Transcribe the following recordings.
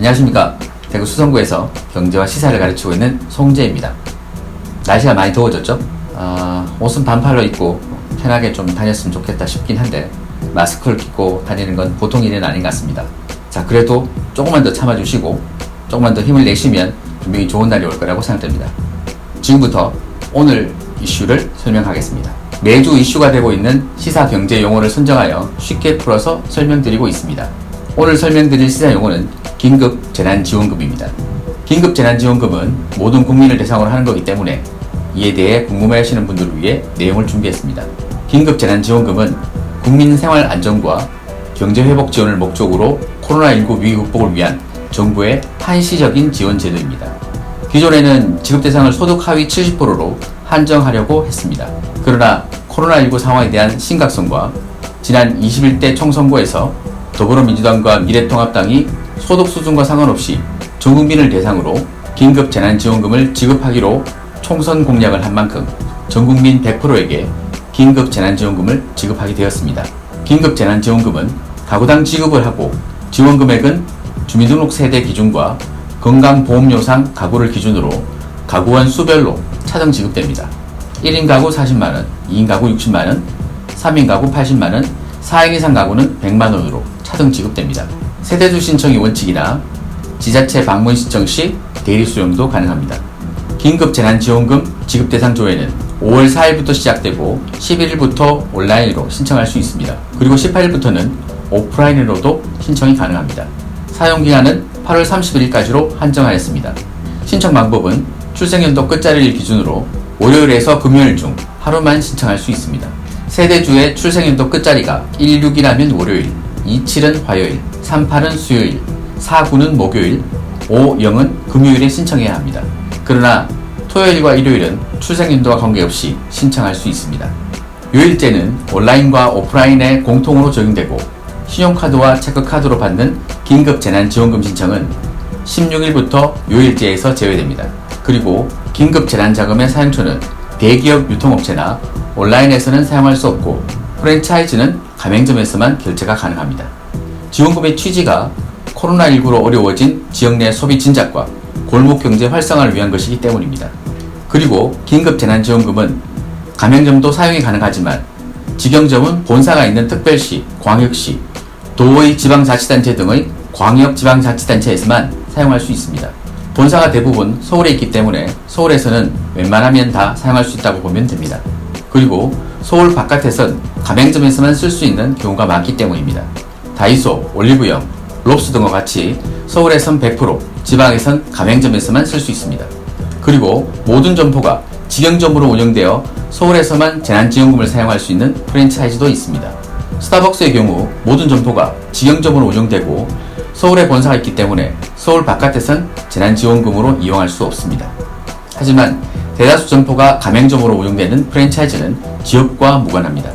안녕하십니까. 대구 수성구에서 경제와 시사를 가르치고 있는 송재입니다. 날씨가 많이 더워졌죠? 옷은 반팔로 입고 편하게 좀 다녔으면 좋겠다 싶긴 한데 마스크를 끼고 다니는 건 보통 일은 아닌 것 같습니다. 자, 그래도 조금만 더 참아주시고 조금만 더 힘을 내시면 분명히 좋은 날이 올 거라고 생각됩니다. 지금부터 오늘 이슈를 설명하겠습니다. 매주 이슈가 되고 있는 시사 경제 용어를 선정하여 쉽게 풀어서 설명드리고 있습니다. 오늘 설명드릴 시사 용어는 긴급 재난지원금입니다. 긴급 재난지원금은 모든 국민을 대상으로 하는 거기 때문에 이에 대해 궁금해하시는 분들을 위해 내용을 준비했습니다. 긴급 재난지원금은 국민 생활 안정과 경제회복 지원을 목적으로 코로나19 위기 극복을 위한 정부의 한시적인 지원 제도입니다. 기존에는 지급 대상을 소득 하위 70%로 한정하려고 했습니다. 그러나 코로나19 상황에 대한 심각성과 지난 21대 총선거에서 더불어민주당과 미래통합당이 소득 수준과 상관없이 전 국민을 대상으로 긴급 재난지원금을 지급하기로 총선 공약을 한 만큼 전 국민 100%에게 긴급 재난지원금을 지급하게 되었습니다. 긴급 재난지원금은 가구당 지급을 하고 지원 금액은 주민등록 세대 기준과 건강보험료상 가구를 기준으로 가구원 수별로 차등 지급됩니다. 1인 가구 40만원, 2인 가구 60만원, 3인 가구 80만원, 4인 이상 가구는 100만원으로 차등 지급됩니다. 세대주 신청이 원칙이나 지자체 방문 신청 시 대리 수령도 가능합니다. 긴급 재난지원금 지급 대상 조회는 5월 4일부터 시작되고 11일부터 온라인으로 신청할 수 있습니다. 그리고 18일부터는 오프라인으로도 신청이 가능합니다. 사용기간은 8월 31일까지로 한정하였습니다. 신청 방법은 출생연도 끝자리를 기준으로 월요일에서 금요일 중 하루만 신청할 수 있습니다. 세대주의 출생연도 끝자리가 16이라면 월요일, 27은 화요일, 38은 수요일, 49는 목요일, 50은 금요일에 신청해야 합니다. 그러나 토요일과 일요일은 출생연도와 관계없이 신청할 수 있습니다. 요일제는 온라인과 오프라인에 공통으로 적용되고 신용카드와 체크카드로 받는 긴급 재난지원금 신청은 16일부터 요일제에서 제외됩니다. 그리고 긴급 재난자금의 사용처는 대기업 유통업체나 온라인에서는 사용할 수 없고 프랜차이즈는 가맹점에서만 결제가 가능합니다. 지원금의 취지가 코로나19로 어려워진 지역 내 소비 진작과 골목경제 활성화를 위한 것이기 때문입니다. 그리고 긴급 재난지원금은 가맹점도 사용이 가능하지만 직영점은 본사가 있는 특별시, 광역시, 도의 지방자치단체 등의 광역지방자치단체에서만 사용할 수 있습니다. 본사가 대부분 서울에 있기 때문에 서울에서는 웬만하면 다 사용할 수 있다고 보면 됩니다. 그리고 서울 바깥에선 가맹점에서만 쓸 수 있는 경우가 많기 때문입니다. 다이소, 올리브영, 롭스 등과 같이 서울에선 100%, 지방에선 가맹점에서만 쓸 수 있습니다. 그리고 모든 점포가 직영점으로 운영되어 서울에서만 재난지원금을 사용할 수 있는 프랜차이즈도 있습니다. 스타벅스의 경우 모든 점포가 직영점으로 운영되고 서울에 본사가 있기 때문에 서울 바깥에선 재난지원금으로 이용할 수 없습니다. 하지만 대다수 점포가 가맹점으로 운영되는 프랜차이즈는 지역과 무관합니다.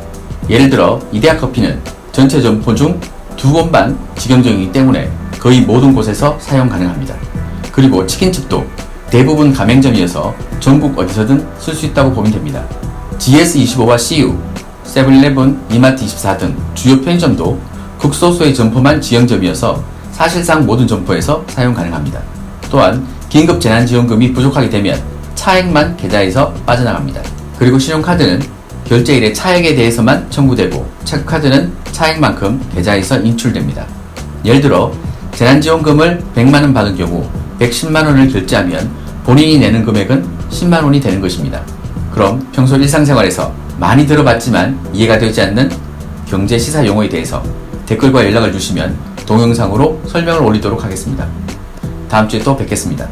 예를 들어 이데아커피는 전체 점포 중 2곳만 직영점이기 때문에 거의 모든 곳에서 사용 가능합니다. 그리고 치킨집도 대부분 가맹점이어서 전국 어디서든 쓸 수 있다고 보면 됩니다. GS25와 CU, 세븐일레븐, 이마트24 등 주요 편의점도 극소수의 점포만 직영점이어서 사실상 모든 점포에서 사용 가능합니다. 또한 긴급 재난지원금이 부족하게 되면 차액만 계좌에서 빠져나갑니다. 그리고 신용카드는 결제일의 차액에 대해서만 청구되고 체크카드는 차액만큼 계좌에서 인출됩니다. 예를 들어 재난지원금을 100만원 받은 경우 110만원을 결제하면 본인이 내는 금액은 10만원이 되는 것입니다. 그럼 평소 일상생활에서 많이 들어봤지만 이해가 되지 않는 경제 시사 용어에 대해서 댓글과 연락을 주시면 동영상으로 설명을 올리도록 하겠습니다. 다음 주에 또 뵙겠습니다.